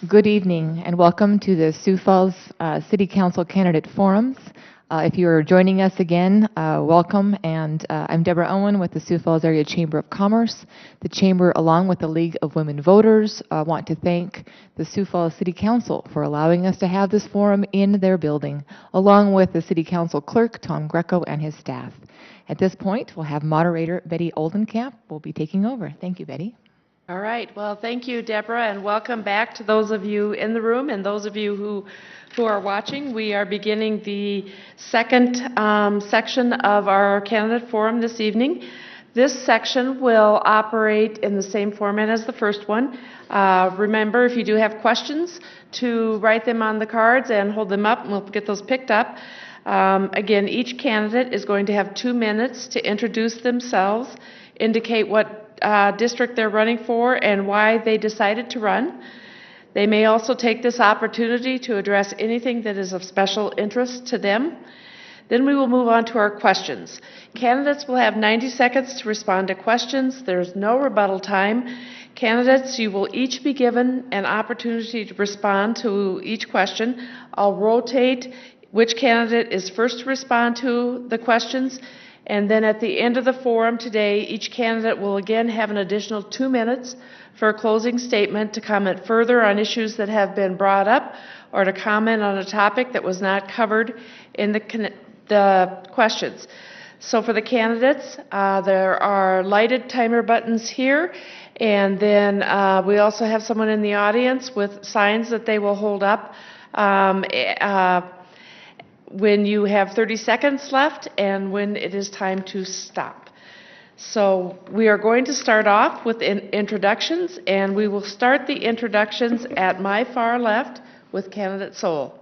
Good evening and welcome to the Sioux Falls City Council Candidate Forums. If you are joining us again, welcome, and I'm Deborah Owen with the Sioux Falls Area Chamber of Commerce. The Chamber, along with the League of Women Voters, want to thank the Sioux Falls City Council for allowing us to have this forum in their building, along with the City Council Clerk, Tom Greco, and his staff. At this point, we'll have moderator Betty Oldenkamp will be taking over. Thank you, Betty. All right. Well, thank you, Deborah, and welcome back to those of you in the room and those of you who are watching. We are beginning the second section of our candidate forum this evening. This section will operate in the same format as the first one. Remember, if you do have questions, to write them on the cards and hold them up, and we'll get those picked up. Again, each candidate is going to have 2 minutes to introduce themselves, indicate what district they're running for and why they decided to run. They may also take this opportunity to address anything that is of special interest to them. Then we will move on to our questions. Candidates will have 90 seconds to respond to questions. There's no rebuttal time. Candidates, you will each be given an opportunity to respond to each question. I'll rotate which candidate is first to respond to the questions. And then at the end of the forum today, each candidate will again have an additional 2 minutes for a closing statement to comment further on issues that have been brought up or to comment on a topic that was not covered in the questions. So for the candidates, there are lighted timer buttons here, and then we also have someone in the audience with signs that they will hold up when you have 30 seconds left and when it is time to stop. So we are going to start off with introductions, and we will start the introductions at my far left with candidate Soul.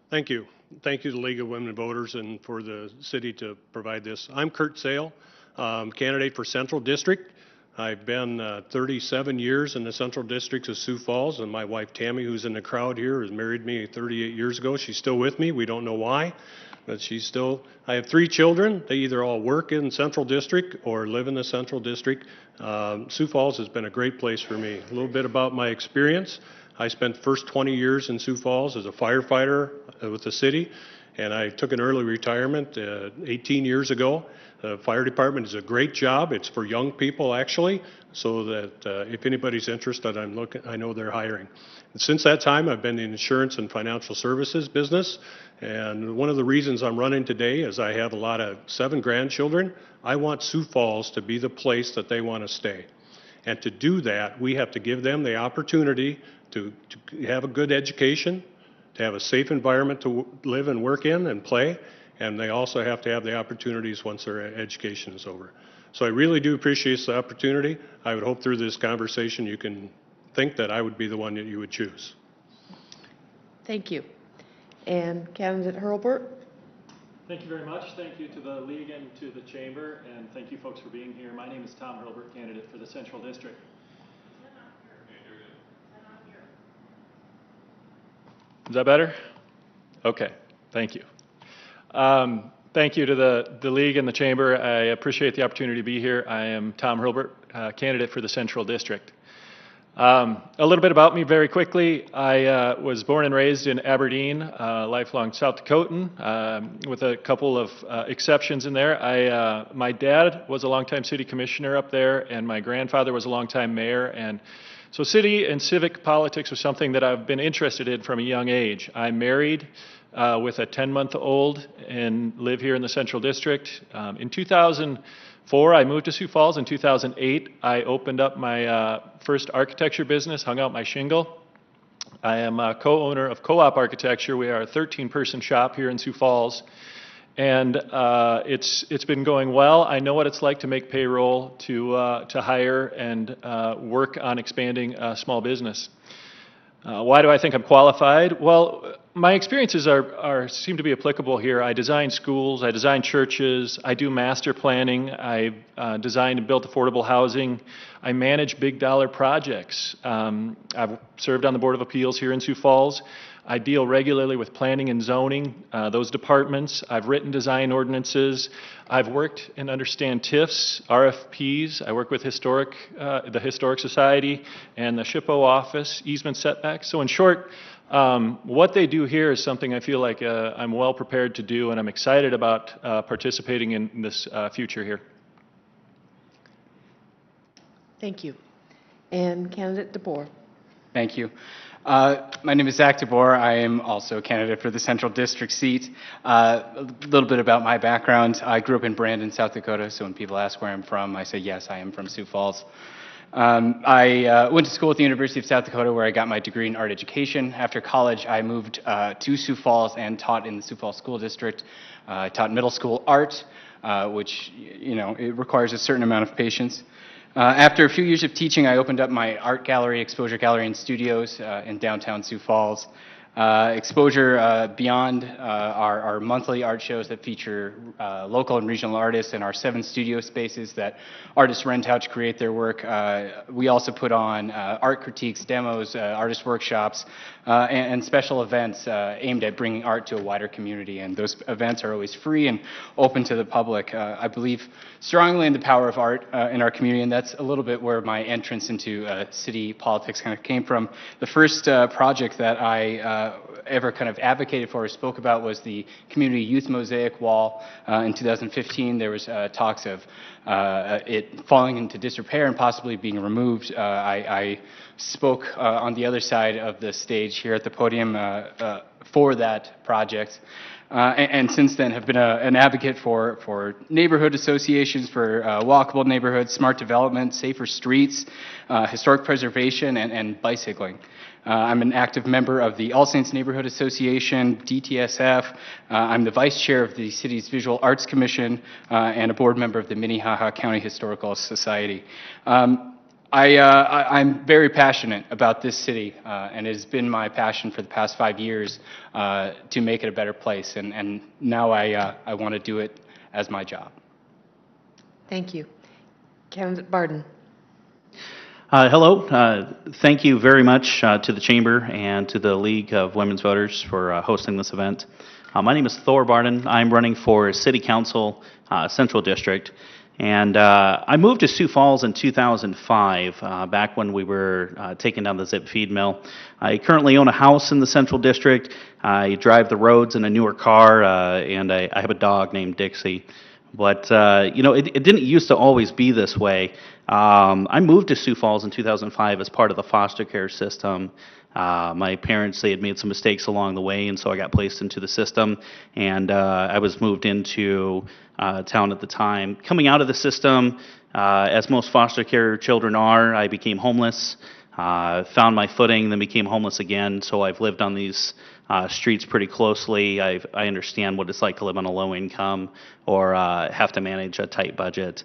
Thank you. Thank you to the League of Women Voters and for the city to provide this. I'm Kurt Sale, candidate for Central District. I've been 37 years in the Central District of Sioux Falls, and my wife Tammy, who's in the crowd here, has married me 38 years ago. She's still with me. We don't know why, but she's still. I have 3 children. They either all work in Central District or live in the Central District. Sioux Falls has been a great place for me. A little bit about my experience. I spent the first 20 years in Sioux Falls as a firefighter with the city, and I took an early retirement 18 years ago. The fire department is a great job. It's for young people, actually, so that if anybody's interested, I know they're hiring. And since that time, I've been in the insurance and financial services business, and one of the reasons I'm running today is I have a lot of 7 grandchildren. I want Sioux Falls to be the place that they want to stay. And to do that, we have to give them the opportunity to have a good education, to have a safe environment to live and work in and play, and they also have to have the opportunities once their education is over. So I really do appreciate the opportunity. I would hope through this conversation you can think that I would be the one that you would choose. Thank you. And candidate Hurlburt? Thank you very much. Thank you to the League and to the Chamber, and thank you folks for being here. My name is Tom Hurlburt, candidate for the Central District. Is that better? Okay, thank you. Thank you to the League and the Chamber. I appreciate the opportunity to be here. I am Tom Hurlburt, candidate for the Central District. A little bit about me very quickly. I was born and raised in Aberdeen, lifelong South Dakotan, with a couple of exceptions in there. My dad was a longtime city commissioner up there, and my grandfather was a longtime mayor, and so city and civic politics was something that I've been interested in from a young age. I'm married with a 10-month-old and live here in the Central District. In 2004, I moved to Sioux Falls. In 2008, I opened up my first architecture business, hung out my shingle. I am a co-owner of Co-op Architecture. We are a 13-person shop here in Sioux Falls. And it's been going well. I know what it's like to make payroll, to hire and work on expanding a small business. Why do I think I'm qualified? Well, My experiences seem to be applicable here. I design schools, I design churches, I do master planning, I designed and built affordable housing, I manage big dollar projects. I've served on the Board of Appeals here in Sioux Falls. I deal regularly with planning and zoning, those departments. I've written design ordinances. I've worked and understand TIFs, RFPs. I work with the Historic Society and the SHPO office, easement setbacks. So in short, what they do here is something I feel like I'm well prepared to do, and I'm excited about participating in this future here. Thank you. And candidate DeBoer. Thank you. My name is Zach DeBoer. I am also a candidate for the Central District seat. A little bit about my background. I grew up in Brandon, South Dakota, so when people ask where I'm from, I say, yes, I am from Sioux Falls. I went to school at the University of South Dakota, where I got my degree in art education. After college, I moved to Sioux Falls and taught in the Sioux Falls School District. I taught middle school art, which, it requires a certain amount of patience. After a few years of teaching, I opened up my art gallery, Exposure Gallery and Studios in downtown Sioux Falls. Exposure beyond our monthly art shows that feature local and regional artists, and our 7 studio spaces that artists rent out to create their work. We also put on art critiques, demos, artist workshops, and special events aimed at bringing art to a wider community. And those events are always free and open to the public. I believe strongly in the power of art in our community, and that's a little bit where my entrance into city politics kind of came from. The first project that I ever kind of advocated for or spoke about was the community youth mosaic wall. In 2015, there was talks of it falling into disrepair and possibly being removed. I spoke on the other side of the stage here at the podium for that project. And since then have been an advocate for neighborhood associations, for walkable neighborhoods, smart development, safer streets, historic preservation, and bicycling. I'm an active member of the All Saints Neighborhood Association, DTSF. I'm the vice chair of the city's Visual Arts Commission and a board member of the Minnehaha County Historical Society. I'm very passionate about this city, and it has been my passion for the past 5 years to make it a better place, and now I want to do it as my job. Thank you. Candidate Barden. Hello. Thank you very much to the Chamber and to the League of Women's Voters for hosting this event. My name is Thor Barden. I'm running for City Council Central District. And I moved to Sioux Falls in 2005, back when we were taking down the zip feed mill. I currently own a house in the Central District. I drive the roads in a newer car, and I have a dog named Dixie. But, it didn't used to always be this way. I moved to Sioux Falls in 2005 as part of the foster care system. My parents, they had made some mistakes along the way, and so I got placed into the system, and I was moved into town at the time. Coming out of the system, as most foster care children are, I became homeless, found my footing, then became homeless again, so I've lived on these streets pretty closely. I understand what it's like to live on a low income or have to manage a tight budget.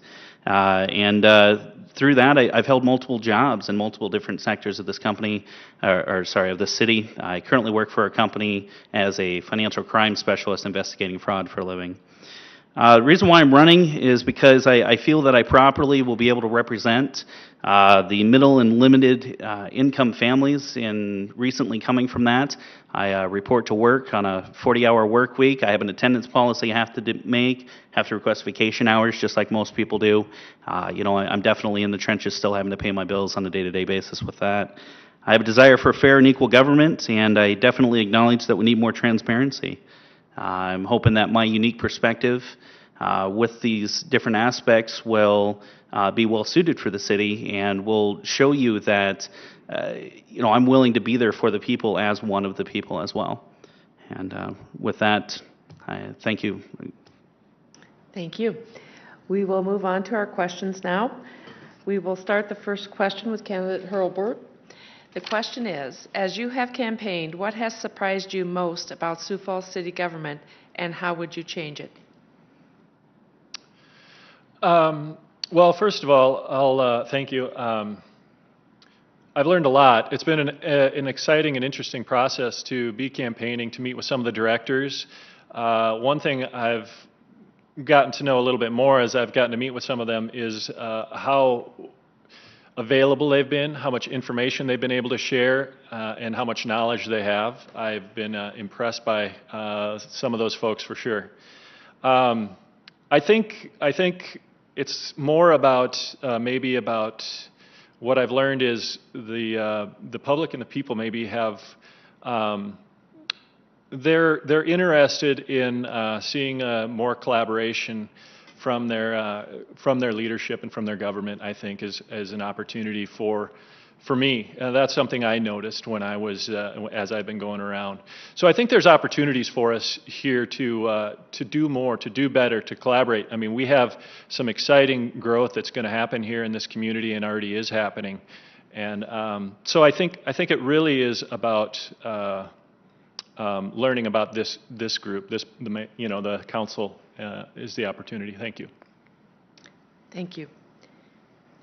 Through that, I've held multiple jobs in multiple different sectors of this company, of this city. I currently work for a company as a financial crime specialist investigating fraud for a living. The reason why I'm running is because I feel that I properly will be able to represent the middle and limited income families in recently coming from that. I report to work on a 40-hour work week. I have an attendance policy I have to make, have to request vacation hours just like most people do. I'm definitely in the trenches still having to pay my bills on a day-to-day basis with that. I have a desire for fair and equal government, and I definitely acknowledge that we need more transparency. I'm hoping that my unique perspective with these different aspects will be well suited for the city and will show you that I'm willing to be there for the people as one of the people as well. And with that, I thank you. Thank you. We will move on to our questions now. We will start the first question with candidate Hurlburt. The question is, as you have campaigned, what has surprised you most about Sioux Falls city government, and how would you change it? Well, first of all, I'll thank you. I've learned a lot. It's been an exciting and interesting process to be campaigning, to meet with some of the directors. One thing I've gotten to know a little bit more as I've gotten to meet with some of them is how available they've been, how much information they've been able to share, and how much knowledge they have. I've been impressed by some of those folks for sure. I think it's more about maybe about what I've learned is the public and the people maybe have they're interested in seeing more collaboration from their leadership and from their government. I think as an opportunity for me. That's something I noticed when I was as I've been going around. So I think there's opportunities for us here to do more, to do better, to collaborate. I mean, we have some exciting growth that's going to happen here in this community and already is happening. And so I think it really is about learning about this group. The council is the opportunity. Thank you. Thank you.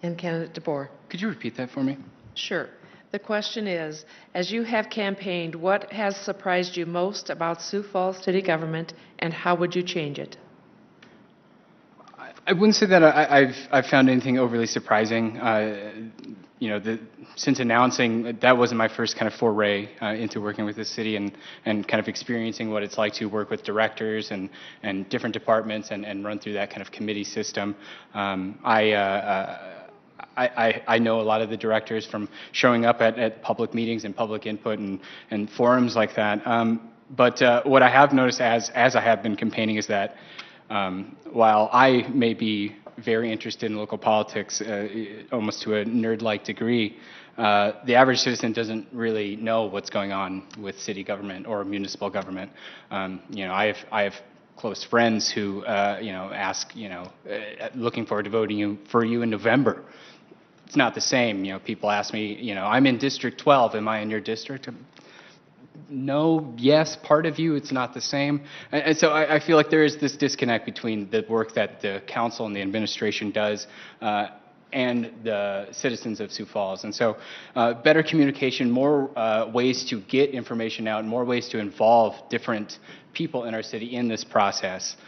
And Candidate DeBoer. Could you repeat that for me? Sure. The question is, as you have campaigned, what has surprised you most about Sioux Falls city government, and how would you change it? I wouldn't say that I've found anything overly surprising. Since announcing, that wasn't my first kind of foray into working with the city and kind of experiencing what it's like to work with directors and different departments and run through that kind of committee system. I know a lot of the directors from showing up at public meetings and public input and forums like that. But what I have noticed as I have been campaigning is that while I may be very interested in local politics, almost to a nerd-like degree, the average citizen doesn't really know what's going on with city government or municipal government. I have close friends who ask, looking forward to voting for you in November. It's not the same. People ask me, I'm in District 12. Am I in your district? No, yes, part of you, it's not the same. And so I feel like there is this disconnect between the work that the council and the administration does and the citizens of Sioux Falls. And so better communication, more ways to get information out, and more ways to involve different people in our city in this process.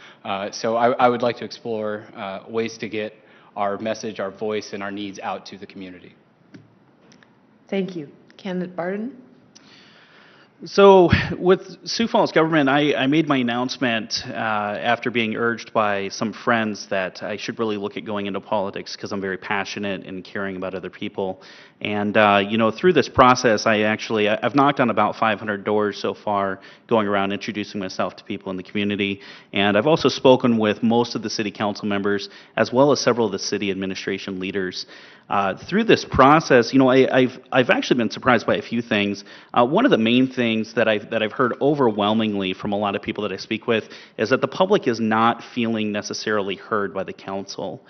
So I would like to explore ways to get our message, our voice, and our needs out to the community. Thank you. Candidate Barden? So with Sioux Falls government, I made my announcement after being urged by some friends that I should really look at going into politics because I'm very passionate and caring about other people. And through this process, I've knocked on about 500 doors so far, going around introducing myself to people in the community. And I've also spoken with most of the city council members, as well as several of the city administration leaders. Through this process, I've actually been surprised by a few things. One of the main things that I've heard overwhelmingly from a lot of people that I speak with is that the public is not feeling necessarily heard by the council.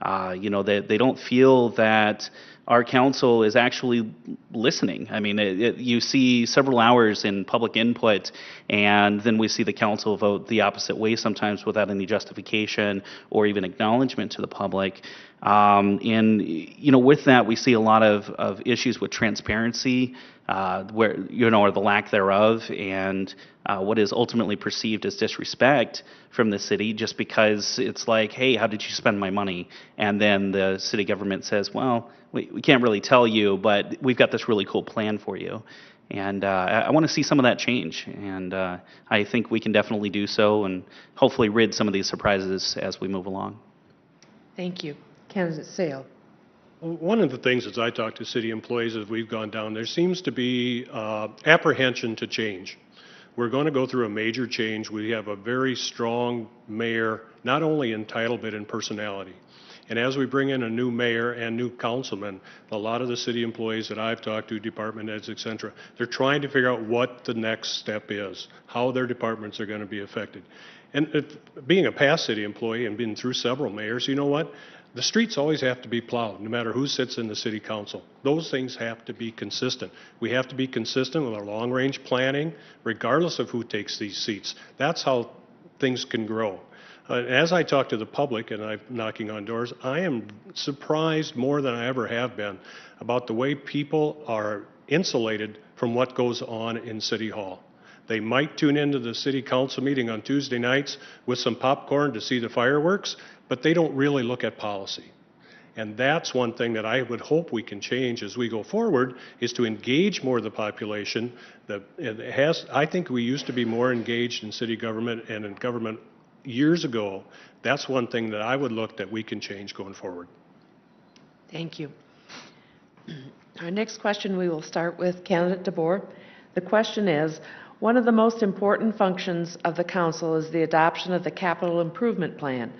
They don't feel that our council is actually listening. I mean, you see several hours in public input, and then we see the council vote the opposite way sometimes without any justification or even acknowledgement to the public. With that, we see a lot of issues with transparency, or the lack thereof, and what is ultimately perceived as disrespect from the city, just because it's like, hey, how did you spend my money? And then the city government says, well, we can't really tell you, but we've got this really cool plan for you. And I want to see some of that change, and I think we can definitely do so and hopefully rid some of these surprises as we move along. Thank you. Candidate Sale. One of the things as I talk to city employees as we've gone down, there seems to be apprehension to change. We're going to go through a major change. We have a very strong mayor, not only in title but in personality. And as we bring in a new mayor and new councilman, a lot of the city employees that I've talked to, department heads, et cetera, they're trying to figure out what the next step is, how their departments are going to be affected. And being a past city employee and being through several mayors, you know what? The streets always have to be plowed, no matter who sits in the city council. Those things have to be consistent. We have to be consistent with our long-range planning, regardless of who takes these seats. That's how things can grow. As I talk to the public and I'm knocking on doors, I am surprised more than I ever have been about the way people are insulated from what goes on in City Hall. They might tune into the city council meeting on Tuesday nights with some popcorn to see the fireworks, but they don't really look at policy. And that's one thing that I would hope we can change as we go forward, is to engage more of the population. I think we used to be more engaged in city government and in government years ago. That's one thing that I would look that we can change going forward. Thank you. Our next question, we will start with candidate DeBoer. The question is, one of the most important functions of the council is the adoption of the capital improvement plan.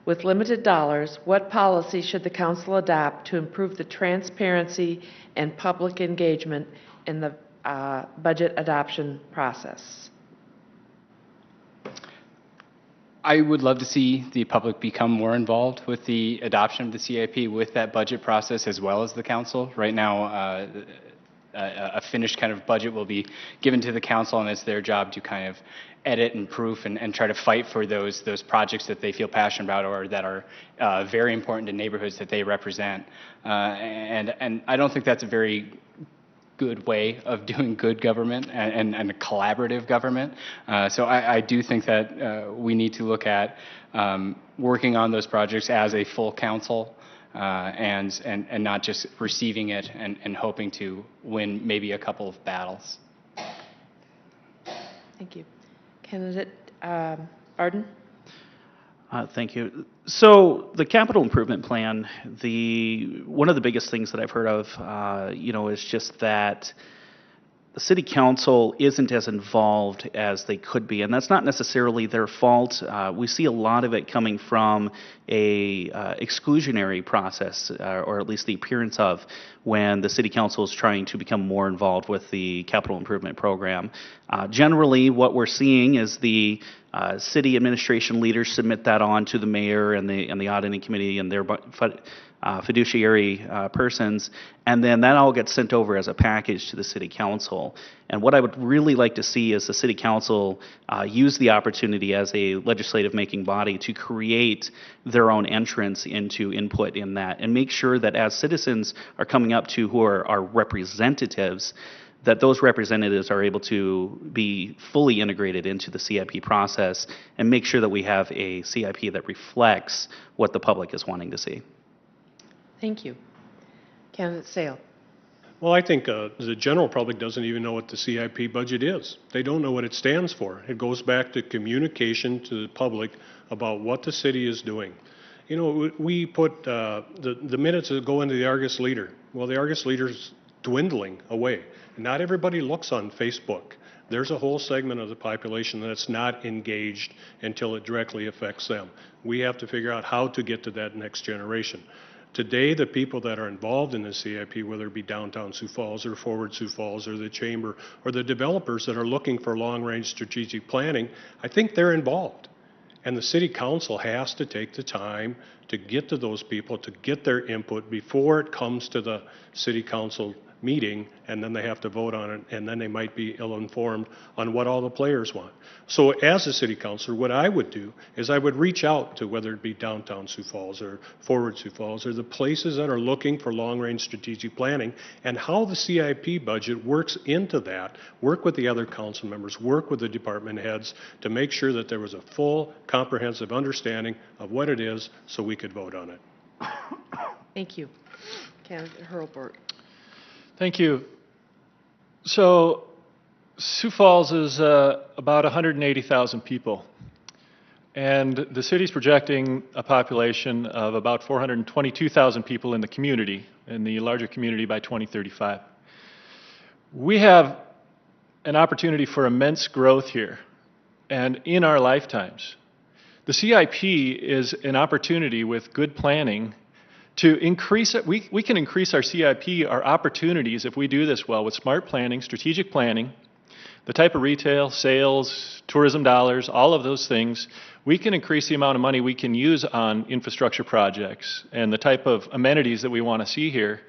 With limited dollars, what policy should the council adopt to improve the transparency and public engagement in the budget adoption process? I would love to see the public become more involved with the adoption of the CIP with that budget process as well as the council. Right now, a finished kind of budget will be given to the council, and it's their job to kind of edit and proof and try to fight for those projects that they feel passionate about or that are very important to neighborhoods that they represent. And I don't think that's a very good way of doing good government and a collaborative government. So I do think that we need to look at working on those projects as a full council and not just receiving it and hoping to win maybe a couple of battles. Thank you. Candidate Arden? Thank you. So the capital improvement plan, one of the biggest things that I've heard of, is just that the city council isn't as involved as they could be, and that's not necessarily their fault. We see a lot of it coming from a exclusionary process, or at least the appearance of, when the city council is trying to become more involved with the capital improvement program. Generally, what we're seeing is the city administration leaders submit that on to the mayor and the auditing committee and their fiduciary persons, and then that all gets sent over as a package to the city council. And what I would really like to see is the city council use the opportunity as a legislative making body to create their own entrance into input in that, and make sure that as citizens are coming up to who are our representatives, that those representatives are able to be fully integrated into the CIP process and make sure that we have a CIP that reflects what the public is wanting to see. Thank you. Candidate Sale? Well, I think the general public doesn't even know what the CIP budget is. They don't know what it stands for. It goes back to communication to the public about what the city is doing. You know, we put the minutes that go into the Argus Leader. Well, the Argus Leader's dwindling away. Not everybody looks on Facebook. There's a whole segment of the population that's not engaged until it directly affects them. We have to figure out how to get to that next generation. Today, the people that are involved in the CIP, whether it be downtown Sioux Falls or forward Sioux Falls or the chamber or the developers that are looking for long-range strategic planning, I think they're involved. And the city council has to take the time to get to those people, to get their input before it comes to the city council meeting, and then they have to vote on it, and then they might be ill-informed on what all the players want. So as a city councilor, what I would do is I would reach out to, whether it be downtown Sioux Falls or forward Sioux Falls, or the places that are looking for long-range strategic planning, and how the CIP budget works into that, work with the other council members, work with the department heads to make sure that there was a full, comprehensive understanding of what it is so we could vote on it. Thank you. Candidate Hurlburt? Thank you. So Sioux Falls is about 180,000 people, and the city's projecting a population of about 422,000 people in the community, in the larger community, by 2035. We have an opportunity for immense growth here, and in our lifetimes. The CIP is an opportunity with good planning to increase it. We can increase our CIP, our opportunities, if we do this well with smart planning, strategic planning, the type of retail, sales, tourism dollars, all of those things. We can increase the amount of money we can use on infrastructure projects and the type of amenities that we want to see here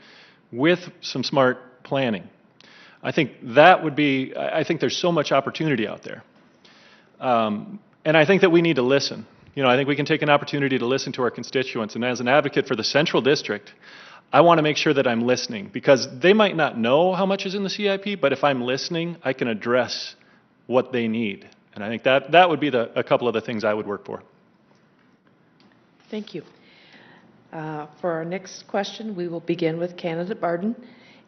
with some smart planning. I think that would be, I think there's so much opportunity out there. And I think that we need to listen. I think we can take an opportunity to listen to our constituents. And as an advocate for the Central District, I want to make sure that I'm listening, because they might not know how much is in the CIP, but if I'm listening, I can address what they need. And I think that would be a couple of the things I would work for. Thank you. For our next question, we will begin with candidate Barden.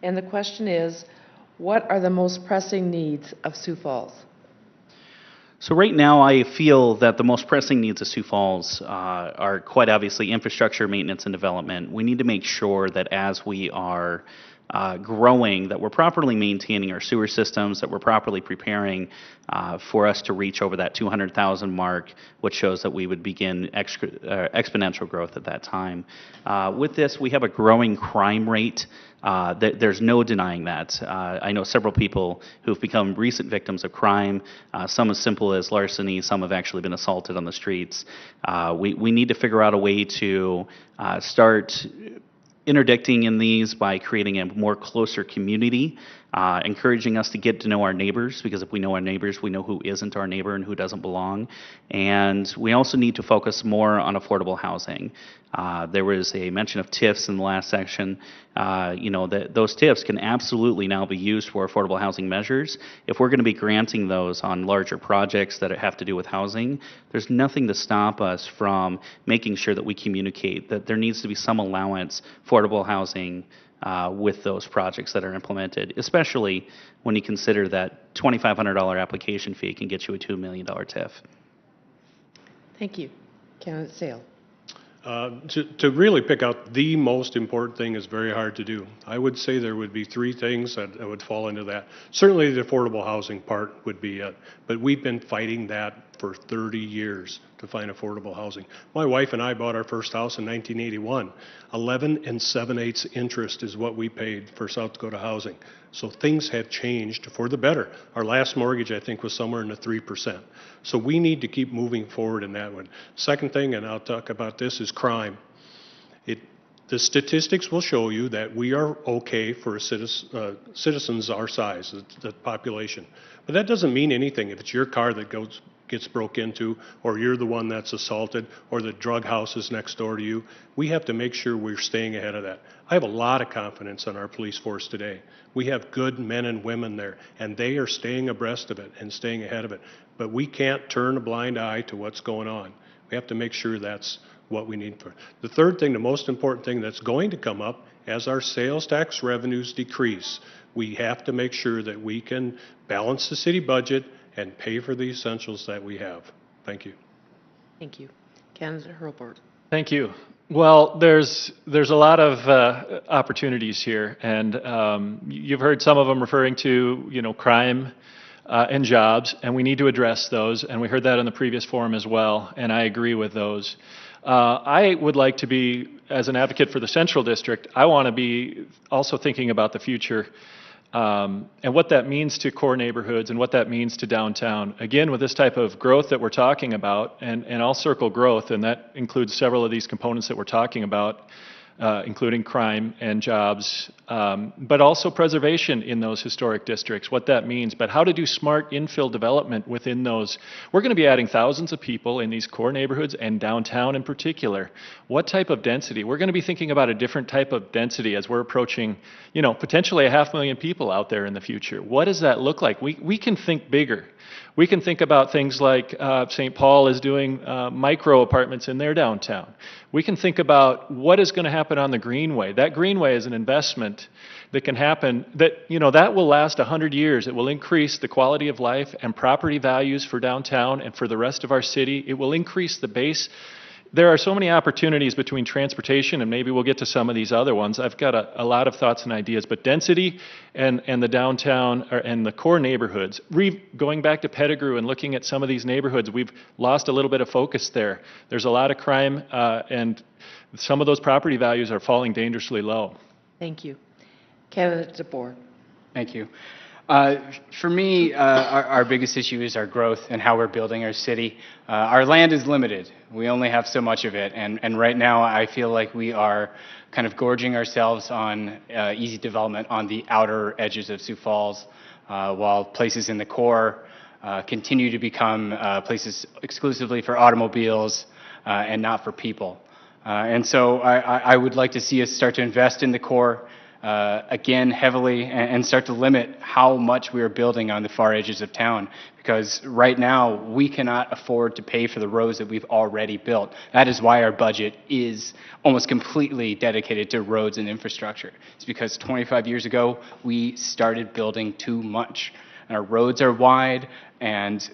And the question is, what are the most pressing needs of Sioux Falls? So right now, I feel that the most pressing needs of Sioux Falls are quite obviously infrastructure, maintenance, and development. We need to make sure that as we are growing, that we're properly maintaining our sewer systems, that we're properly preparing for us to reach over that 200,000 mark, which shows that we would begin exponential growth at that time. With this, we have a growing crime rate. There's no denying that. I know several people who've become recent victims of crime, some as simple as larceny, some have actually been assaulted on the streets. We need to figure out a way to start interdicting in these by creating a more closer community, encouraging us to get to know our neighbors, because if we know our neighbors, we know who isn't our neighbor and who doesn't belong. And we also need to focus more on affordable housing. There was a mention of TIFs in the last section. Those TIFs can absolutely now be used for affordable housing measures. If we're going to be granting those on larger projects that have to do with housing, there's nothing to stop us from making sure that we communicate that there needs to be some allowance for affordable housing with those projects that are implemented, especially when you consider that $2,500 application fee can get you a $2 million TIF. Thank you. Candidate Sale. To really pick out the most important thing is very hard to do. I would say there would be three things that would fall into that. Certainly the affordable housing part would be it, but we've been fighting that for 30 years to find affordable housing. My wife and I bought our first house in 1981. 11 7/8 interest is what we paid for South Dakota housing. So things have changed for the better. Our last mortgage, I think, was somewhere in the 3%. So we need to keep moving forward in that one. Second thing, and I'll talk about this, is crime. The statistics will show you that we are okay for citizens our size, the population. But that doesn't mean anything if it's your car that gets broke into, or you're the one that's assaulted, or the drug house is next door to you. We have to make sure we're staying ahead of that. I have a lot of confidence in our police force today. We have good men and women there, and they are staying abreast of it and staying ahead of it. But we can't turn a blind eye to what's going on. We have to make sure that's what we need for. The third thing, the most important thing that's going to come up as our sales tax revenues decrease, we have to make sure that we can balance the city budget and pay for the essentials that we have. Thank you. Thank you. Candidate Hurlburt. Thank you. Well, there's a lot of opportunities here, and you've heard some of them referring to crime and jobs, and we need to address those. And we heard that in the previous forum as well, and I agree with those. I would like to be, as an advocate for the Central District, I want to be also thinking about the future and what that means to core neighborhoods and what that means to downtown. Again, with this type of growth that we're talking about, and I'll circle growth, and that includes several of these components that we're talking about, including crime and jobs, but also preservation in those historic districts, what that means, but how to do smart infill development within those. We're going to be adding thousands of people in these core neighborhoods and downtown in particular. What type of density? We're going to be thinking about a different type of density as we're approaching, potentially 500,000 people out there in the future. What does that look like? We can think bigger. We can think about things like St. Paul is doing micro apartments in their downtown. We can think about what is going to happen on the Greenway. That Greenway is an investment that can happen that will last 100 years. It will increase the quality of life and property values for downtown and for the rest of our city. It will increase the base. There are so many opportunities between transportation, and maybe we'll get to some of these other ones. I've got a lot of thoughts and ideas, but density and the downtown and the core neighborhoods, going back to Pettigrew and looking at some of these neighborhoods, we've lost a little bit of focus there. There's a lot of crime, and some of those property values are falling dangerously low. Thank you. Candidate DeBoer. Thank you. For me, our biggest issue is our growth and how we're building our city. Our land is limited. We only have so much of it, and right now I feel like we are kind of gorging ourselves on easy development on the outer edges of Sioux Falls, while places in the core continue to become places exclusively for automobiles, and not for people. And so I would like to see us start to invest in the core again heavily and start to limit how much we are building on the far edges of town, because right now we cannot afford to pay for the roads that we've already built. That is why our budget is almost completely dedicated to roads and infrastructure. It's because 25 years ago we started building too much. And our roads are wide and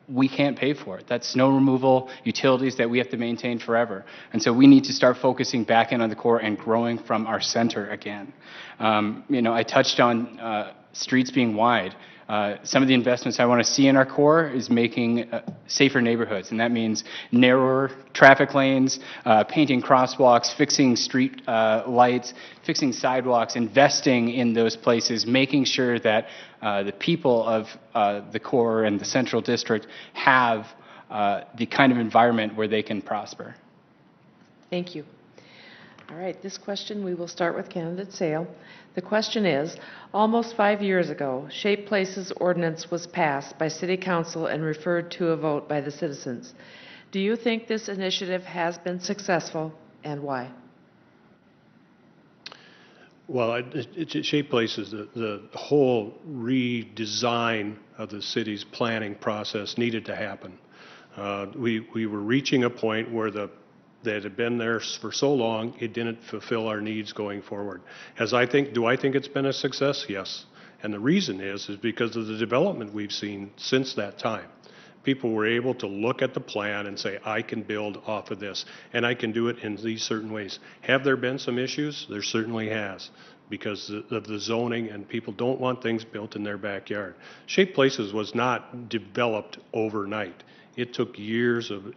we can't pay for it. That's snow removal, utilities that we have to maintain forever. And so we need to start focusing back in on the core and growing from our center again. I touched on streets being wide. Some of the investments I want to see in our core is making safer neighborhoods, and that means narrower traffic lanes, painting crosswalks, fixing street lights, fixing sidewalks, investing in those places, making sure that the people of the core and the central district have the kind of environment where they can prosper. Thank you. All right, this question we will start with candidate Sale. The question is, almost 5 years ago, Shape Places ordinance was passed by City Council and referred to a vote by the citizens. Do you think this initiative has been successful, and why? Well, Shape Places, the whole redesign of the city's planning process needed to happen. We were reaching a point where that had been there for so long, it didn't fulfill our needs going forward. Do I think it's been a success? Yes. And the reason is because of the development we've seen since that time. People were able to look at the plan and say, I can build off of this, and I can do it in these certain ways. Have there been some issues? There certainly has, because of the zoning, and people don't want things built in their backyard. Shape Places was not developed overnight. It took years of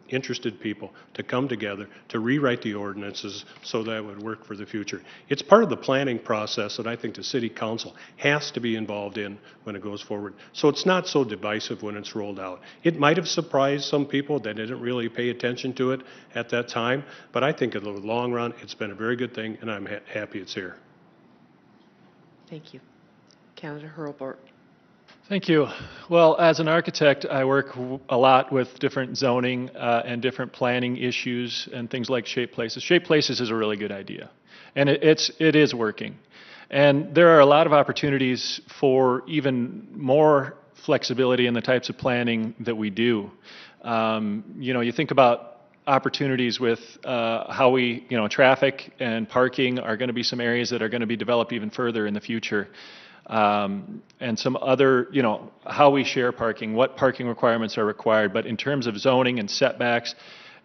interested people to come together to rewrite the ordinances so that it would work for the future. It's part of the planning process that I think the City Council has to be involved in when it goes forward. So it's not so divisive when it's rolled out. It might have surprised some people that didn't really pay attention to it at that time, but I think in the long run, it's been a very good thing, and I'm happy it's here. Thank you. Candidate Hurlburt. Thank you. Well, as an architect, I work a lot with different zoning and different planning issues and things like Shape Places. Shape Places is a really good idea, and it is working. And there are a lot of opportunities for even more flexibility in the types of planning that we do. You think about opportunities with how traffic and parking are going to be some areas that are going to be developed even further in the future. And some other, how we share parking, what parking requirements are required. But in terms of zoning and setbacks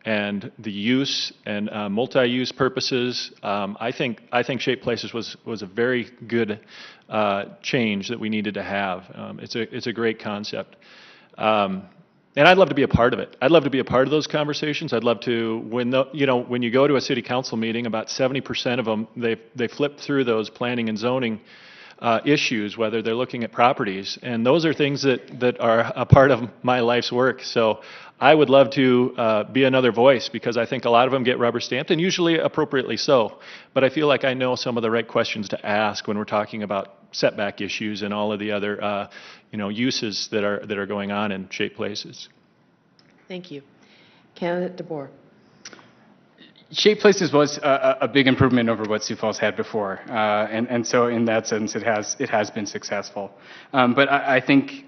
and the use and multi-use purposes, I think Shape Places was a very good change that we needed to have. It's a great concept. And I'd love to be a part of it. I'd love to be a part of those conversations. I'd love to, when you go to a city council meeting, about 70% of them, they flip through those planning and zoning issues, whether they're looking at properties. And those are things that are a part of my life's work. So I would love to be another voice, because I think a lot of them get rubber stamped, and usually appropriately so. But I feel like I know some of the right questions to ask when we're talking about setback issues and all of the other uses that are going on in Shape Places. Thank you. Candidate DeBoer. Shape Places was a big improvement over what Sioux Falls had before, and so in that sense, it has been successful. But I think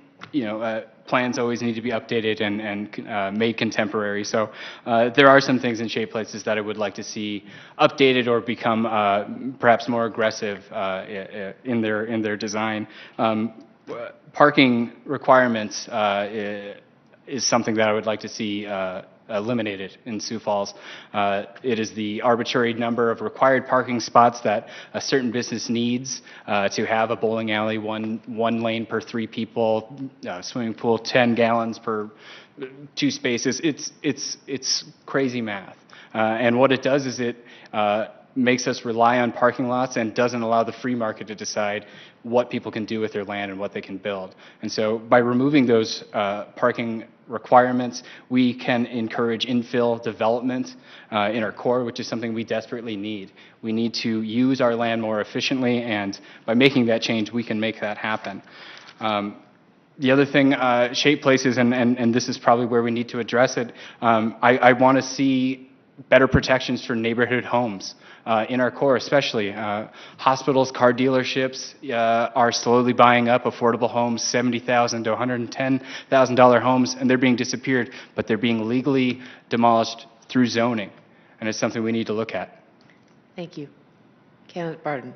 plans always need to be updated and made contemporary. So there are some things in Shape Places that I would like to see updated or become perhaps more aggressive in their design. Parking requirements is something that I would like to see eliminated in Sioux Falls. It is the arbitrary number of required parking spots that a certain business needs to have a bowling alley, one lane per 3 people, swimming pool 10 gallons per 2 spaces. It's crazy math. And what it does is it makes us rely on parking lots and doesn't allow the free market to decide what people can do with their land and what they can build. And so by removing those parking requirements, we can encourage infill development in our core, which is something we desperately need. We need to use our land more efficiently, and by making that change, we can make that happen. The other thing, shape places, and this is probably where we need to address it. I want to see better protections for neighborhood homes in our core, especially. Hospitals, car dealerships are slowly buying up affordable homes, $70,000 to $110,000 homes, and they're being disappeared, but they're being legally demolished through zoning, and it's something we need to look at. Thank you. Candidate Barden.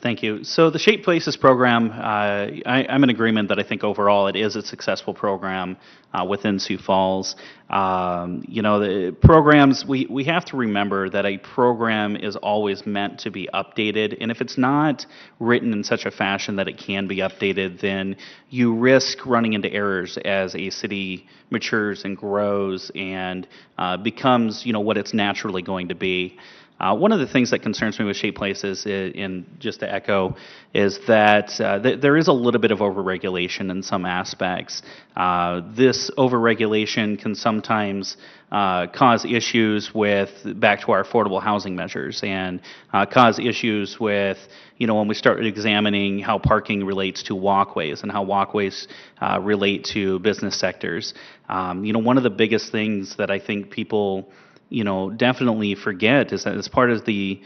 Thank you. So the Shape Places program, I'm in agreement that I think overall it is a successful program within Sioux Falls. The programs, we have to remember that a program is always meant to be updated, and if it's not written in such a fashion that it can be updated, then you risk running into errors as a city matures and grows and becomes, what it's naturally going to be. One of the things that concerns me with Shape Places, and just to echo, is that there is a little bit of overregulation in some aspects. This overregulation can sometimes cause issues with, back to our affordable housing measures, and cause issues with, when we start examining how parking relates to walkways and how walkways relate to business sectors. One of the biggest things that I think people definitely forget is that as part of the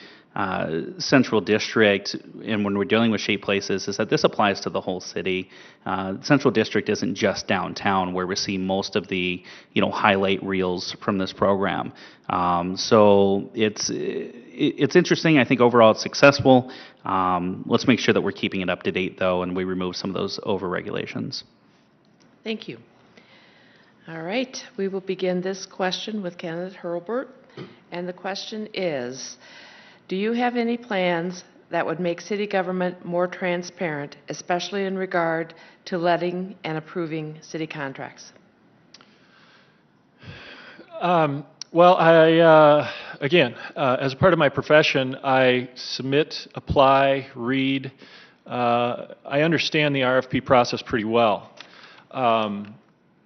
central district, and when we're dealing with Shape Places, is that this applies to the whole city. Central district isn't just downtown where we see most of the, highlight reels from this program. So it's interesting. I think overall it's successful. Let's make sure that we're keeping it up to date, though, and we remove some of those over-regulations. Thank you. All right, we will begin this question with candidate Hurlbert, and the question is, do you have any plans that would make city government more transparent, especially in regard to letting and approving city contracts? Well, again, as a part of my profession, I submit, apply, read. I understand the RFP process pretty well.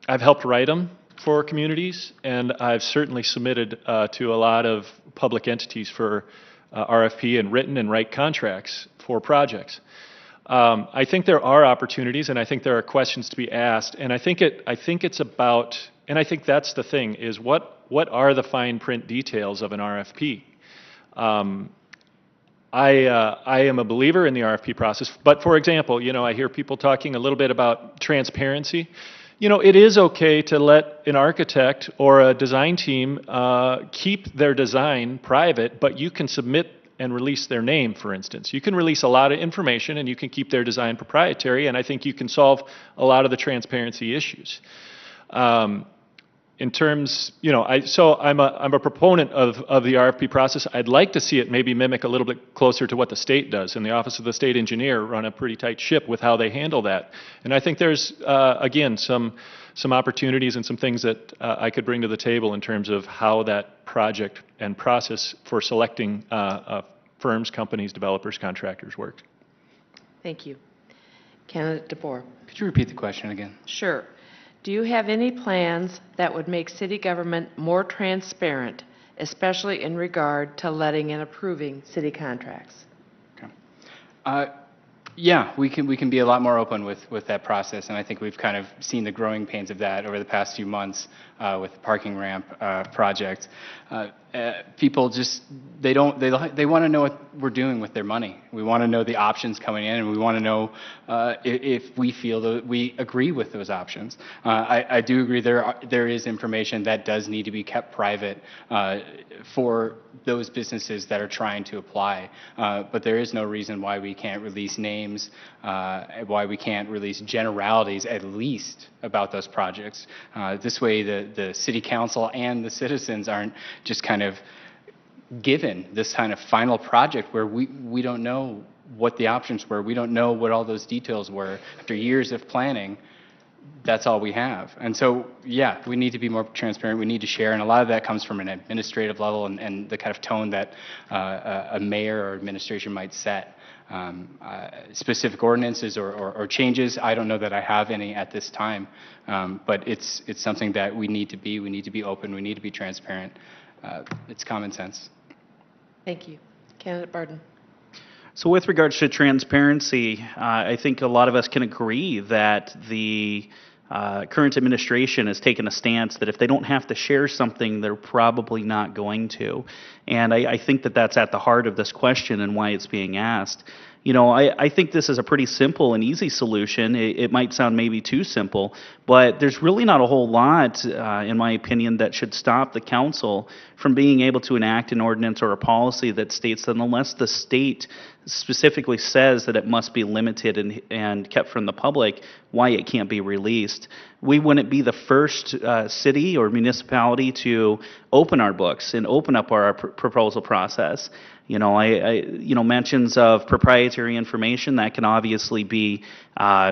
I've helped write them for communities, and I've certainly submitted to a lot of public entities for RFP and written and write contracts for projects. I think there are opportunities, and I think there are questions to be asked, and I think it's about, and I think that's the thing, is what are the fine print details of an RFP? I am a believer in the RFP process, but for example, I hear people talking a little bit about transparency. It is okay to let an architect or a design team keep their design private, but you can submit and release their name, for instance. You can release a lot of information and you can keep their design proprietary, and I think you can solve a lot of the transparency issues. In terms, so I'm a proponent of the RFP process. I'd like to see it maybe mimic a little bit closer to what the state does, and the Office of the State Engineer run a pretty tight ship with how they handle that. And I think there's, again, some opportunities and some things that I could bring to the table in terms of how that project and process for selecting firms, companies, developers, contractors works. Thank you. Candidate DeBoer. Could you repeat the question again? Sure. Do you have any plans that would make city government more transparent, especially in regard to letting and approving city contracts? Okay. Yeah, we can be a lot more open with that process, and I think we've kind of seen the growing pains of that over the past few months with the parking ramp project. People just they want to know what we're doing with their money. We want to know the options coming in, and we want to know if we feel that we agree with those options. I do agree there is information that does need to be kept private for those businesses that are trying to apply, but there is no reason why we can't release names, why we can't release generalities at least about those projects. This way the city council and the citizens aren't just kind of given this kind of final project where we don't know what the options were. We don't know what all those details were. After years of planning, that's all we have. And so, yeah, we need to be more transparent. We need to share, and a lot of that comes from an administrative level and the kind of tone that a mayor or administration might set. Specific ordinances or changes, I don't know that I have any at this time, but it's something that we need to be. We need to be open. We need to be transparent. It's common sense. Thank you. Candidate Barden. So with regards to transparency, I think a lot of us can agree that the current administration has taken a stance that if they don't have to share something, they're probably not going to. And I think that that's at the heart of this question and why it's being asked. You know, I think this is a pretty simple and easy solution. It might sound maybe too simple, but there's really not a whole lot, in my opinion, that should stop the council from being able to enact an ordinance or a policy that states that unless the state specifically says that it must be limited and kept from the public, why it can't be released. We wouldn't be the first city or municipality to open our books and open up our proposal process. You know, mentions of proprietary information that can obviously be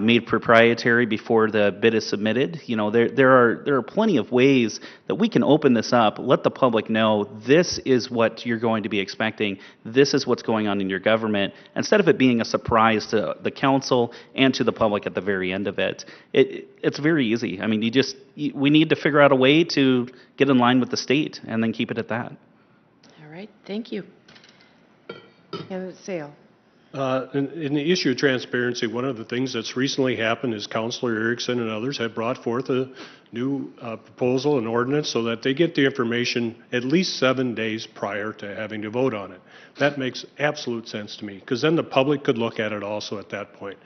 made proprietary before the bid is submitted. You know, there are plenty of ways that we can open this up, let the public know this is what you're going to be expecting, this is what's going on in your government, instead of it being a surprise to the council and to the public at the very end of it. It's very easy. I mean, we need to figure out a way to get in line with the state and then keep it at that. All right, thank you. Candidate Sale. In the issue of transparency, one of the things that's recently happened is Councilor Erickson and others have brought forth a new proposal, an ordinance, so that they get the information at least 7 days prior to having to vote on it. That makes absolute sense to me, because then the public could look at it also at that point.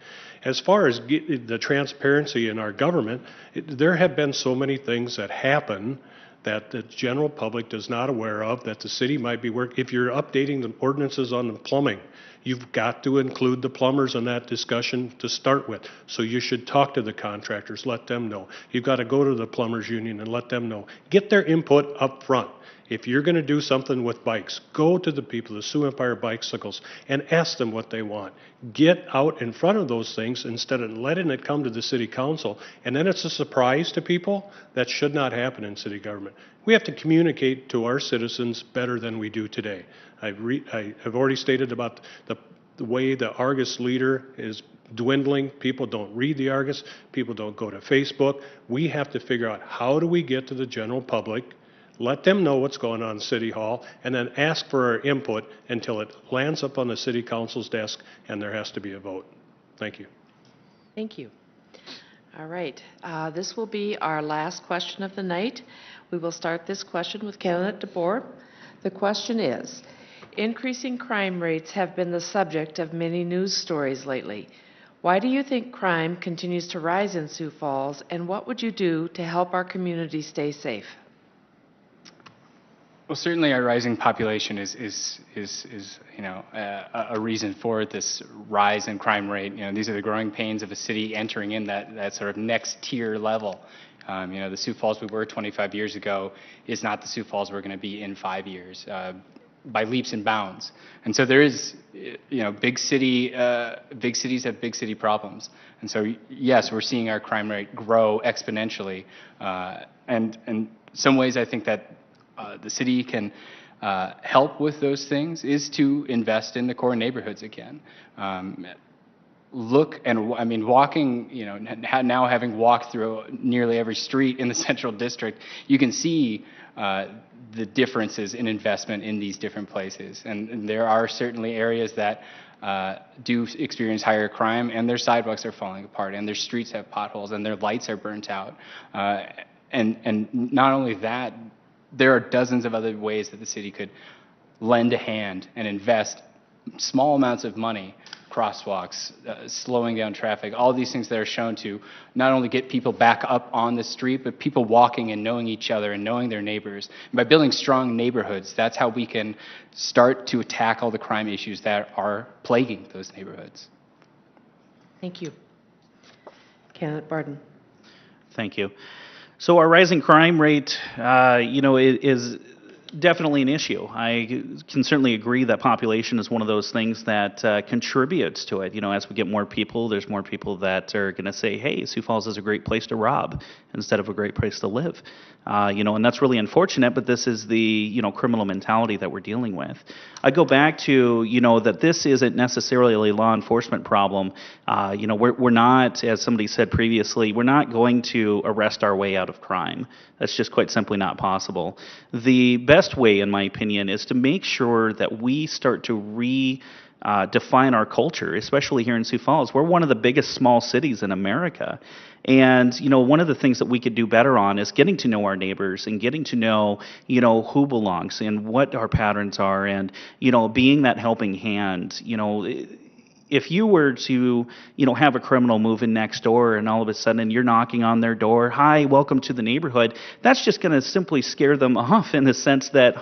As far as the transparency in our government, there have been so many things that happen that the general public does not aware of, that the city might be working. If you're updating the ordinances on the plumbing, you've got to include the plumbers in that discussion to start with. So you should talk to the contractors, let them know. You've got to go to the plumbers union and let them know. Get their input up front. If you're going to do something with bikes, go to the people, the Sioux Empire Bicycles, and ask them what they want. Get out in front of those things instead of letting it come to the city council, and then it's a surprise to people. That should not happen in city government. We have to communicate to our citizens better than we do today. I have already stated about the way the Argus leader is dwindling. People don't read the Argus. People don't go to Facebook. We have to figure out, how do we get to the general public, let them know what's going on in City Hall, and then ask for our input until it lands up on the City Council's desk and there has to be a vote. Thank you. Thank you. All right. This will be our last question of the night. We will start this question with candidate DeBoer. The question is, increasing crime rates have been the subject of many news stories lately. Why do you think crime continues to rise in Sioux Falls, and what would you do to help our community stay safe? Well, certainly our rising population is you know, a reason for this rise in crime rate. You know, these are the growing pains of a city entering in that sort of next tier level. You know, the Sioux Falls we were 25 years ago is not the Sioux Falls we're going to be in 5 years, by leaps and bounds. And so there is, you know, big cities have big city problems. And so yes, we're seeing our crime rate grow exponentially. And in some ways, I think that the city can help with those things is to invest in the core neighborhoods again. Look, and I mean, walking, you know, now having walked through nearly every street in the Central District, you can see the differences in investment in these different places. And there are certainly areas that do experience higher crime, and their sidewalks are falling apart, and their streets have potholes, and their lights are burnt out. And not only that, there are dozens of other ways that the city could lend a hand and invest small amounts of money, crosswalks, slowing down traffic, all these things that are shown to not only get people back up on the street, but people walking and knowing each other and knowing their neighbors. And by building strong neighborhoods, that's how we can start to tackle the crime issues that are plaguing those neighborhoods. Thank you. Candidate Barden. Thank you. So our rising crime rate, you know, is definitely an issue. I can certainly agree that population is one of those things that contributes to it. You know, as we get more people, there's more people that are going to say, hey, Sioux Falls is a great place to rob instead of a great place to live. You know, and that's really unfortunate, but this is the, you know, criminal mentality that we're dealing with. I go back to, you know, that this isn't necessarily a law enforcement problem. You know, we're not, as somebody said previously, we're not going to arrest our way out of crime. That's just quite simply not possible. The best way, in my opinion, is to make sure that we start to define our culture, especially here in Sioux Falls. We're one of the biggest small cities in America. And, one of the things that we could do better on is getting to know our neighbors and getting to know, who belongs and what our patterns are and, being that helping hand. If you were to, have a criminal move in next door and all of a sudden you're knocking on their door, hi, welcome to the neighborhood, that's just going to simply scare them off in the sense that,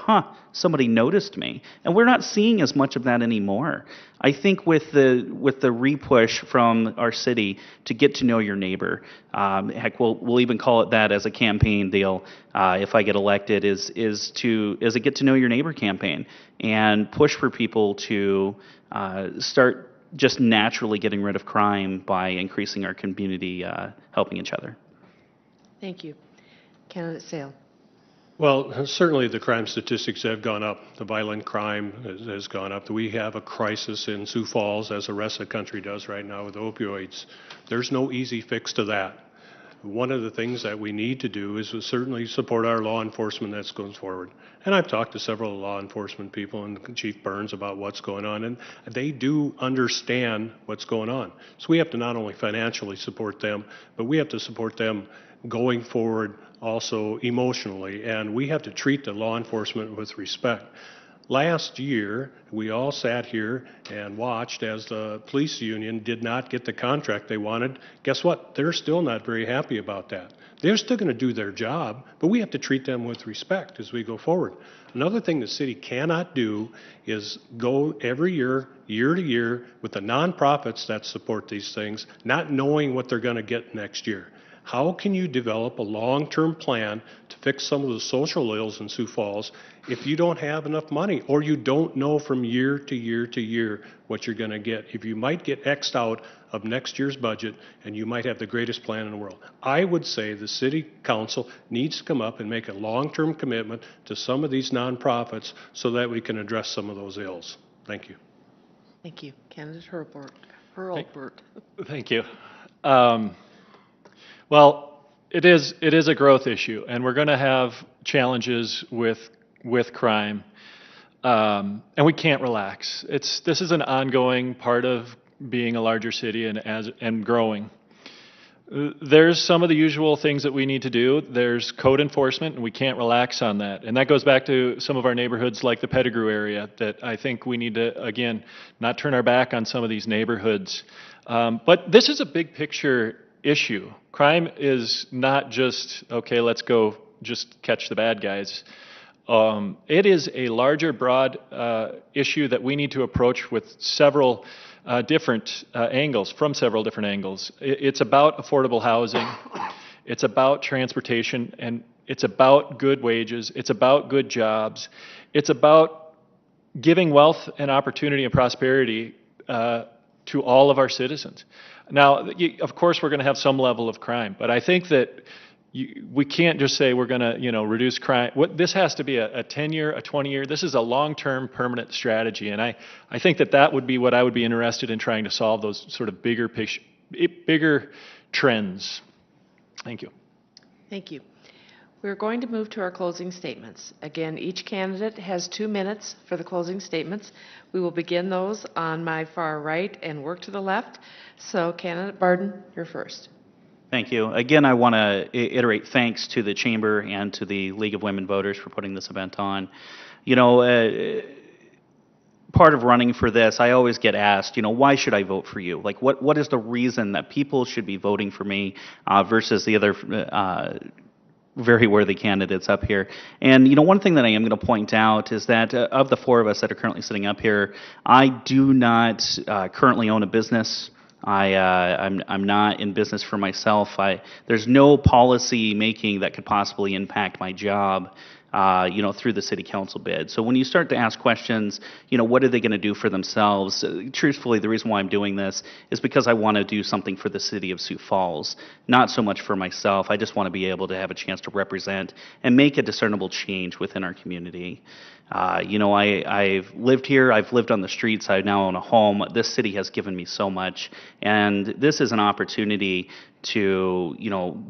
somebody noticed me. And we're not seeing as much of that anymore. I think with the re-push from our city to get to know your neighbor, heck, we'll even call it that as a campaign deal. If I get elected, is a get to know your neighbor campaign and push for people to start just naturally getting rid of crime by increasing our community helping each other. Thank you. Candidate Sale. Well, certainly the crime statistics have gone up. The violent crime has gone up. We have a crisis in Sioux Falls, as the rest of the country does right now with opioids. There's no easy fix to that. One of the things that we need to do is certainly support our law enforcement that's going forward. And I've talked to several law enforcement people and Chief Burns about what's going on, and they do understand what's going on. So we have to not only financially support them, but we have to support them going forward also emotionally, and we have to treat the law enforcement with respect. Last year, we all sat here and watched as the police union did not get the contract they wanted. Guess what? They're still not very happy about that. They're still going to do their job, but we have to treat them with respect as we go forward. Another thing the city cannot do is go every year, year to year, with the nonprofits that support these things, not knowing what they're going to get next year. How can you develop a long-term plan to fix some of the social ills in Sioux Falls if you don't have enough money or you don't know from year to year to year what you're going to get? If you might get X'd out of next year's budget and you might have the greatest plan in the world. I would say the city council needs to come up and make a long-term commitment to some of these nonprofits so that we can address some of those ills. Thank you. Thank you. Candidate Hurlburt. Thank you. Well, it is a growth issue, and we're going to have challenges with crime, and we can't relax. This is an ongoing part of being a larger city and growing. There's some of the usual things that we need to do. There's code enforcement, and we can't relax on that. And that goes back to some of our neighborhoods like the Pettigrew area that I think we need to, again, not turn our back on some of these neighborhoods. But this is a big picture issue. Crime is not just, okay, let's go just catch the bad guys. It is a larger, broad issue that we need to approach with several different angles, from several different angles. It's about affordable housing, it's about transportation, and it's about good wages, it's about good jobs, it's about giving wealth and opportunity and prosperity to all of our citizens. Now, of course, we're going to have some level of crime, but I think that we can't just say we're going to, reduce crime. This has to be a 10-year, a 20-year. This is a long-term, permanent strategy, and I think that would be what I would be interested in trying to solve, those sort of bigger trends. Thank you. Thank you. We're going to move to our closing statements. Again, each candidate has 2 minutes for the closing statements. We will begin those on my far right and work to the left. So, Candidate Barden, you're first. Thank you. Again, I want to iterate thanks to the Chamber and to the League of Women Voters for putting this event on. Part of running for this, I always get asked, why should I vote for you? Like, what is the reason that people should be voting for me versus the other very worthy candidates up here? And, one thing that I am going to point out is that of the 4 of us that are currently sitting up here, I do not currently own a business. I'm not in business for myself. There's no policy making that could possibly impact my job, through the city council bid. So when you start to ask questions, what are they going to do for themselves? Truthfully, the reason why I'm doing this is because I want to do something for the city of Sioux Falls, not so much for myself. I just want to be able to have a chance to represent and make a discernible change within our community. I've lived here, I've lived on the streets, I now own a home. This city has given me so much, and this is an opportunity to,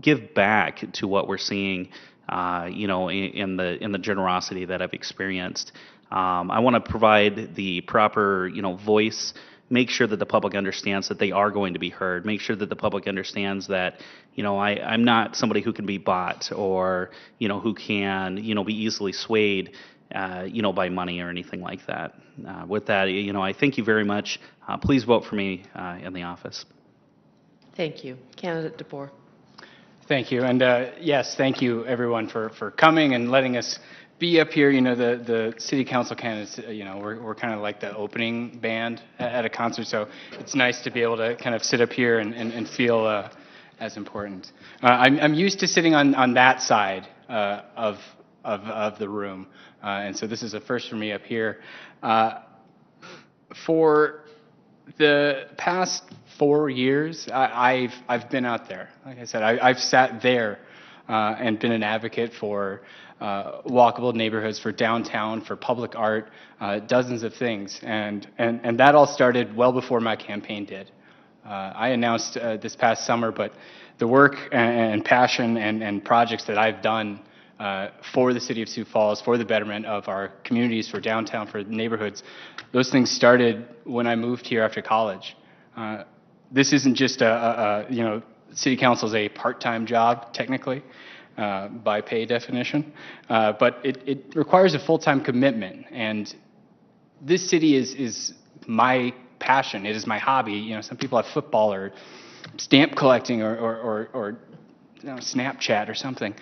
give back to what we're seeing, in the generosity that I've experienced. I want to provide the proper, voice, make sure that the public understands that they are going to be heard, make sure that the public understands that, I'm not somebody who can be bought or, who can, be easily swayed, by money or anything like that. With that, I thank you very much. Please vote for me in the office. Thank you. Candidate DeBoer. Thank you. And yes, thank you everyone for coming and letting us be up here. The city council candidates, we're kind of like the opening band at a concert. So it's nice to be able to kind of sit up here and feel as important. I'm used to sitting on that side of the room. And so this is a first for me up here. For the past 4 years, I've been out there. Like I said, I've sat there and been an advocate for walkable neighborhoods, for downtown, for public art, dozens of things. And that all started well before my campaign did. I announced this past summer, but the work and passion and projects that I've done for the city of Sioux Falls, for the betterment of our communities, for downtown, for neighborhoods, those things started when I moved here after college. This isn't just city council is a part-time job, technically, by pay definition, but it requires a full-time commitment. And this city is my passion. It is my hobby. Some people have football or stamp collecting or Snapchat or something.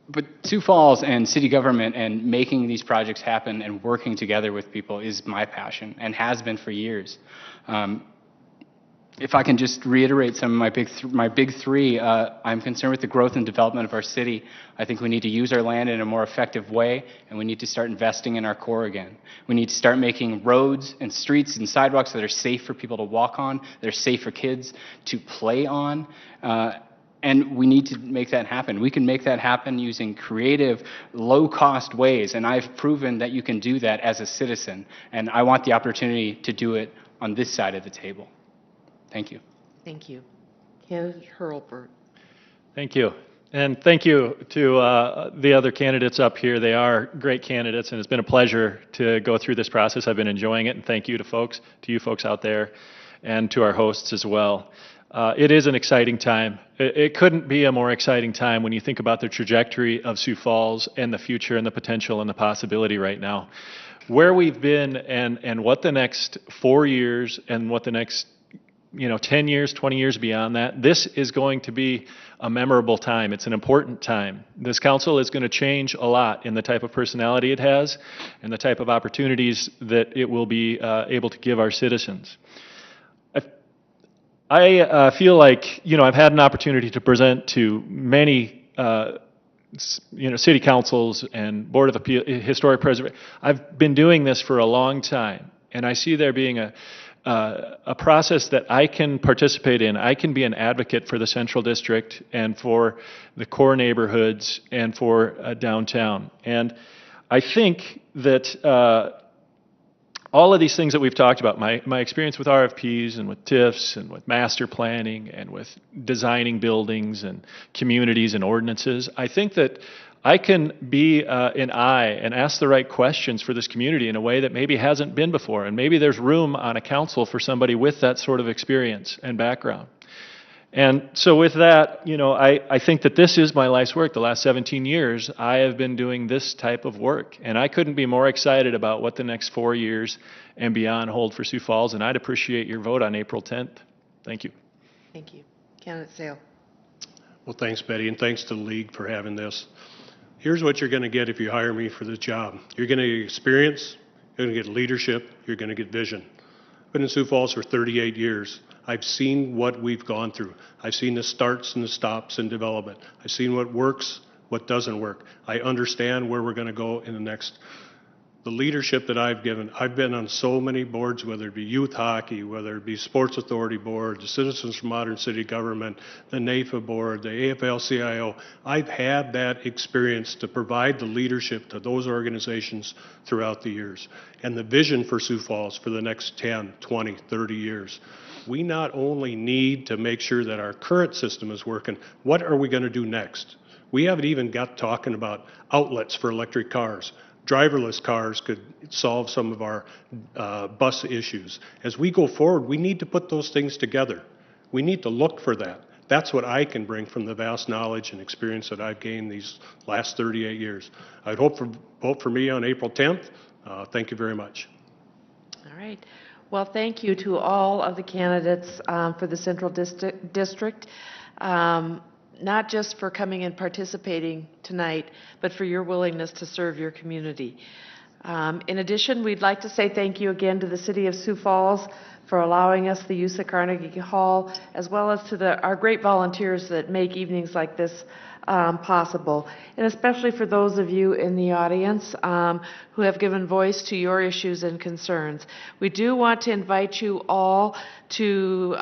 But Sioux Falls and city government and making these projects happen and working together with people is my passion and has been for years. If I can just reiterate some of my big three, I'm concerned with the growth and development of our city. I think we need to use our land in a more effective way, and we need to start investing in our core again. We need to start making roads and streets and sidewalks that are safe for people to walk on, that are safe for kids to play on. And we need to make that happen. We can make that happen using creative, low-cost ways, and I've proven that you can do that as a citizen, and I want the opportunity to do it on this side of the table. Thank you. Thank you. Candidate Hurlburt. Thank you. And thank you to the other candidates up here. They are great candidates, and it's been a pleasure to go through this process. I've been enjoying it, and thank you to you folks out there, and to our hosts as well. It is an exciting time. It couldn't be a more exciting time when you think about the trajectory of Sioux Falls and the future and the potential and the possibility right now. Where we've been and what the next 4 years and what the next 10 years, 20 years beyond that, this is going to be a memorable time. It's an important time. This council is going to change a lot in the type of personality it has and the type of opportunities that it will be able to give our citizens. I feel like, I've had an opportunity to present to many, city councils and Board of Appeal, Historic Preservation. I've been doing this for a long time, and I see there being a process that I can participate in. I can be an advocate for the Central District and for the core neighborhoods and for downtown. And I think that all of these things that we've talked about, my experience with RFPs and with TIFs and with master planning and with designing buildings and communities and ordinances, I think that I can be an eye and ask the right questions for this community in a way that maybe hasn't been before. And maybe there's room on a council for somebody with that sort of experience and background. And so with that, I think that this is my life's work. The last 17 years, I have been doing this type of work. And I couldn't be more excited about what the next 4 years and beyond hold for Sioux Falls. And I'd appreciate your vote on April 10th. Thank you. Thank you. Candidate Sale. Well, thanks, Betty, and thanks to the League for having this. Here's what you're going to get if you hire me for this job. You're going to get experience, you're going to get leadership, you're going to get vision. I've been in Sioux Falls for 38 years. I've seen what we've gone through. I've seen the starts and the stops in development. I've seen what works, what doesn't work. I understand where we're going to go in the next. The leadership that I've given, I've been on so many boards, whether it be youth hockey, whether it be Sports Authority Board, the Citizens for Modern City Government, the NAFA Board, the AFL-CIO. I've had that experience to provide the leadership to those organizations throughout the years. And the vision for Sioux Falls for the next 10, 20, 30 years. We not only need to make sure that our current system is working, what are we going to do next? We haven't even got talking about outlets for electric cars. driverless cars could solve some of our bus issues. As we go forward, we need to put those things together. We need to look for that. That's what I can bring from the vast knowledge and experience that I've gained these last 38 years. I'd vote for me on April 10th. Thank you very much. All right. Well, thank you to all of the candidates for the Central District, not just for coming and participating tonight, but for your willingness to serve your community. In addition, we'd like to say thank you again to the City of Sioux Falls for allowing us the use of Carnegie Hall, as well as to our great volunteers that make evenings like this possible, and especially for those of you in the audience who have given voice to your issues and concerns. We do want to invite you all to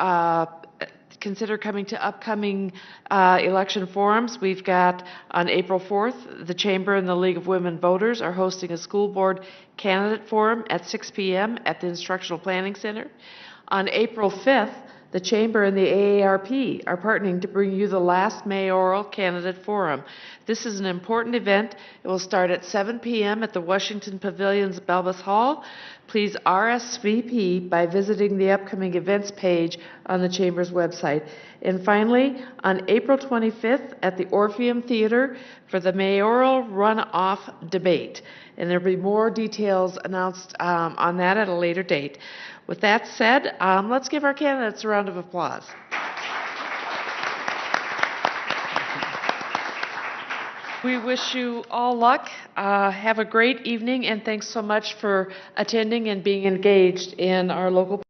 consider coming to upcoming election forums. We've got on April 4th, the Chamber and the League of Women Voters are hosting a school board candidate forum at 6 p.m. at the Instructional Planning Center. On April 5th, the Chamber and the AARP are partnering to bring you the last mayoral candidate forum. This is an important event. It will start at 7 p.m. at the Washington Pavilion's Belbus Hall. Please RSVP by visiting the upcoming events page on the Chamber's website. And finally, on April 25th at the Orpheum Theater for the mayoral runoff debate. And there will be more details announced on that at a later date. With that said, let's give our candidates a round of applause. We wish you all luck. Have a great evening, and thanks so much for attending and being engaged in our local